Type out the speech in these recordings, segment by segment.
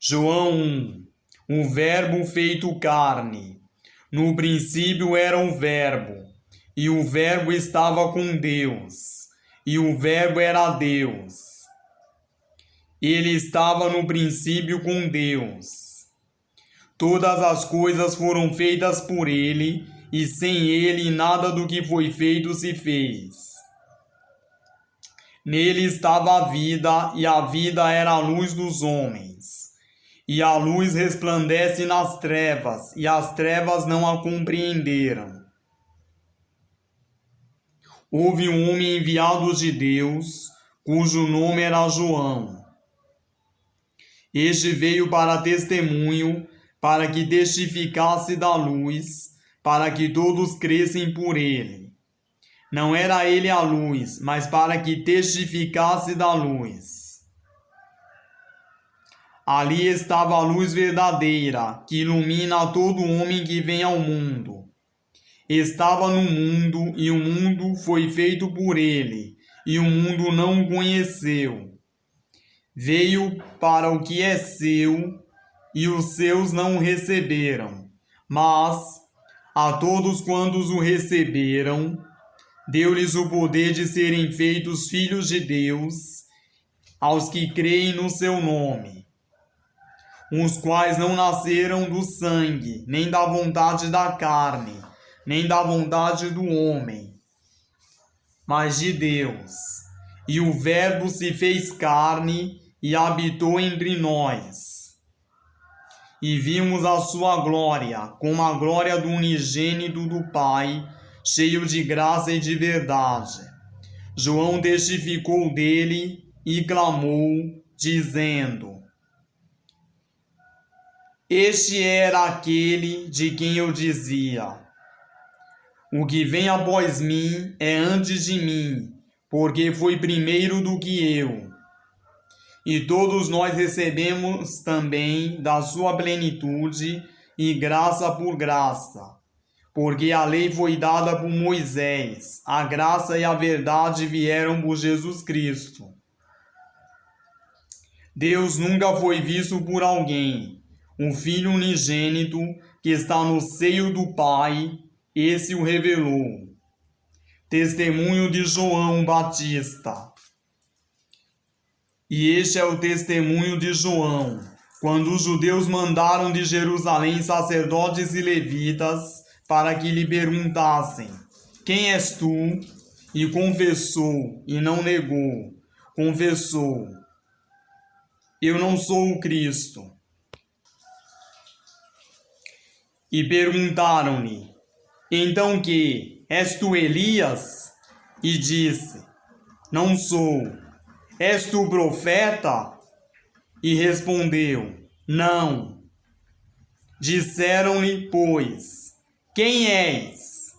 João 1. O Verbo feito carne. No princípio era o Verbo, e o Verbo estava com Deus, e o Verbo era Deus. Ele estava no princípio com Deus. Todas as coisas foram feitas por ele, e sem ele nada do que foi feito se fez. Nele estava a vida, e a vida era a luz dos homens. E a luz resplandece nas trevas, e as trevas não a compreenderam. Houve um homem enviado de Deus, cujo nome era João. Este veio para testemunho, para que testificasse da luz, para que todos crescem por ele. Não era ele a luz, mas para que testificasse da luz. Ali estava a luz verdadeira, que ilumina todo homem que vem ao mundo. Estava no mundo, e o mundo foi feito por ele, e o mundo não o conheceu. Veio para o que é seu, e os seus não o receberam. Mas a todos quantos o receberam, deu-lhes o poder de serem feitos filhos de Deus, aos que creem no seu nome, os quais não nasceram do sangue, nem da vontade da carne, nem da vontade do homem, mas de Deus. E o Verbo se fez carne e habitou entre nós. E vimos a sua glória, como a glória do unigênito do Pai, cheio de graça e de verdade. João testificou dele e clamou, dizendo: Este era aquele de quem eu dizia: o que vem após mim é antes de mim, porque foi primeiro do que eu. E todos nós recebemos também da sua plenitude e graça por graça, porque a lei foi dada por Moisés, a graça e a verdade vieram por Jesus Cristo. Deus nunca foi visto por alguém. O Filho unigênito que está no seio do Pai, esse o revelou. Testemunho de João Batista. E este é o testemunho de João, quando os judeus mandaram de Jerusalém sacerdotes e levitas para que lhe perguntassem: Quem és tu? E confessou, e não negou. Confessou: Eu não sou o Cristo. E perguntaram-lhe: Então que? És tu Elias? E disse: Não sou. És tu profeta? E respondeu: Não. Disseram-lhe, pois: Quem és?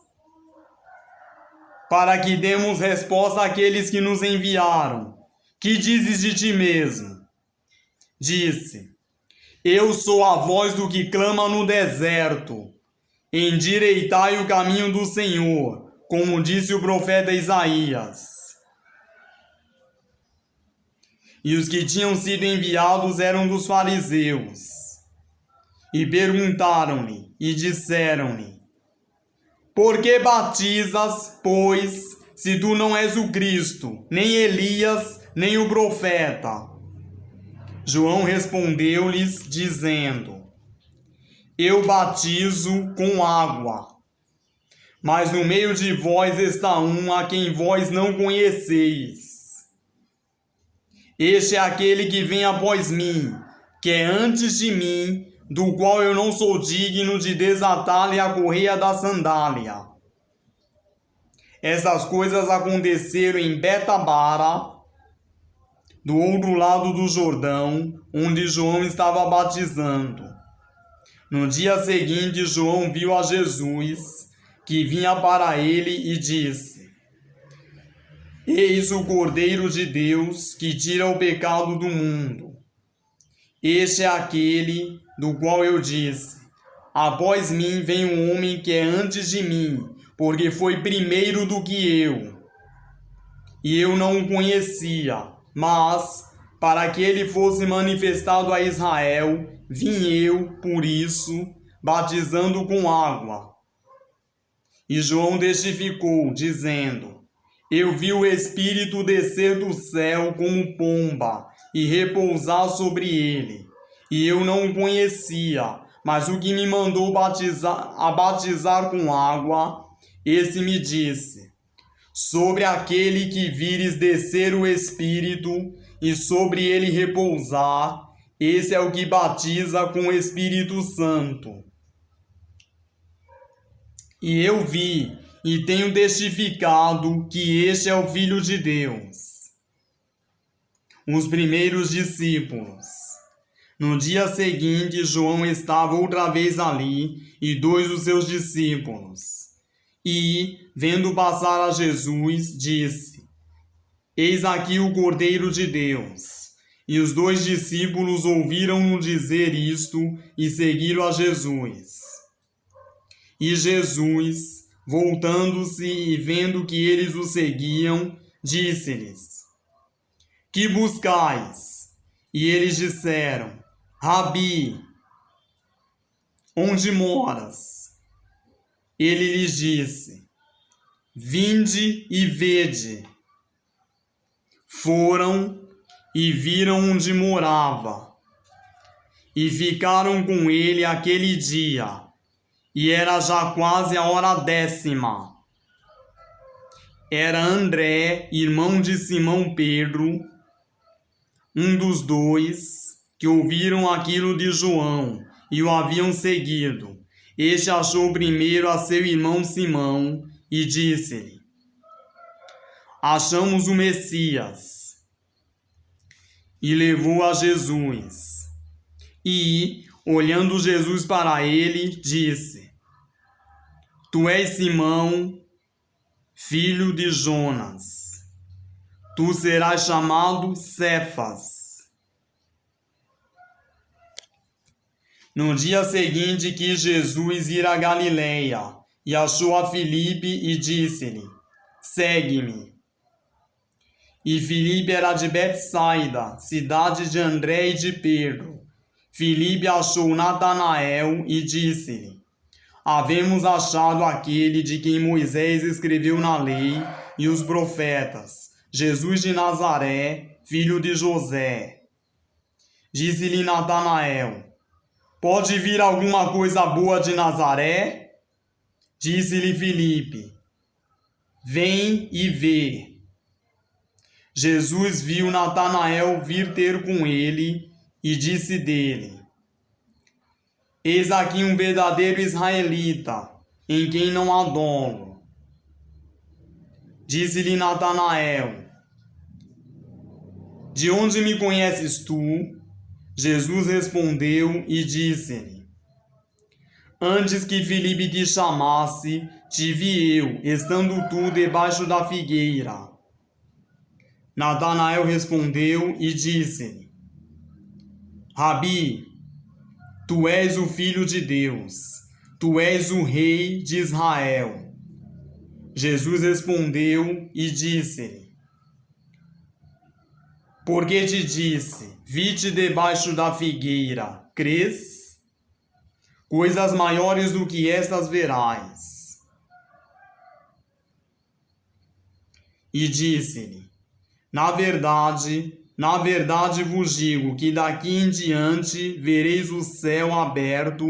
Para que demos resposta àqueles que nos enviaram. Que dizes de ti mesmo? Disse: Eu sou a voz do que clama no deserto. Endireitai o caminho do Senhor, como disse o profeta Isaías. E os que tinham sido enviados eram dos fariseus. E perguntaram-lhe, e disseram-lhe: Por que batizas, pois, se tu não és o Cristo, nem Elias, nem o profeta? João respondeu-lhes, dizendo: Eu batizo com água, mas no meio de vós está um a quem vós não conheceis. Este é aquele que vem após mim, que é antes de mim, do qual eu não sou digno de desatar-lhe a correia da sandália. Essas coisas aconteceram em Betabara, do outro lado do Jordão, onde João estava batizando. No dia seguinte, João viu a Jesus, que vinha para ele, e disse: Eis o Cordeiro de Deus, que tira o pecado do mundo. Este é aquele do qual eu disse: Após mim vem um homem que é antes de mim, porque foi primeiro do que eu. E eu não o conhecia, mas para que ele fosse manifestado a Israel, vim eu, por isso, batizando com água. E João testificou, dizendo: Eu vi o Espírito descer do céu como pomba e repousar sobre ele. E eu não o conhecia, mas o que me mandou batizar com água, esse me disse: Sobre aquele que vires descer o Espírito e sobre ele repousar, esse é o que batiza com o Espírito Santo. E eu vi e tenho testificado que este é o Filho de Deus. Os primeiros discípulos. No dia seguinte, João estava outra vez ali e 2 dos seus discípulos. E, vendo passar a Jesus, disse: Eis aqui o Cordeiro de Deus. E os 2 discípulos ouviram-no dizer isto e seguiram a Jesus. E Jesus, voltando-se e vendo que eles o seguiam, disse-lhes: Que buscais? E eles disseram: Rabi, onde moras? Ele lhes disse: Vinde e vede. Foram e viram onde morava, e ficaram com ele aquele dia, e era já quase a hora 10ª. Era André, irmão de Simão Pedro, um dos 2, que ouviram aquilo de João e o haviam seguido. Este achou primeiro a seu irmão Simão e disse-lhe: Achamos o Messias. E levou a Jesus. E, olhando Jesus para ele, disse: Tu és Simão, filho de Jonas. Tu serás chamado Cefas. No dia seguinte quis Jesus ir a Galileia, e achou a Filipe e disse-lhe: Segue-me. E Filipe era de Betsaida, cidade de André e de Pedro. Filipe achou Natanael e disse-lhe: Havemos achado aquele de quem Moisés escreveu na lei e os profetas, Jesus de Nazaré, filho de José. Disse-lhe Natanael: Pode vir alguma coisa boa de Nazaré? Disse-lhe Filipe: Vem e vê. Jesus viu Natanael vir ter com ele e disse dele: Eis aqui um verdadeiro israelita, em quem não há dolo. Disse-lhe Natanael: De onde me conheces tu? Jesus respondeu e disse-lhe: Antes que Filipe te chamasse, te vi eu, estando tu debaixo da figueira. Natanael respondeu e disse-lhe: Rabi, tu és o Filho de Deus, tu és o Rei de Israel. Jesus respondeu e disse-lhe: Porque te disse, vi-te debaixo da figueira, crês? Coisas maiores do que estas verás. E disse-lhe: Na verdade vos digo que daqui em diante vereis o céu aberto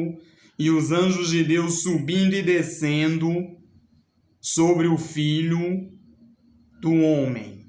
e os anjos de Deus subindo e descendo sobre o Filho do Homem.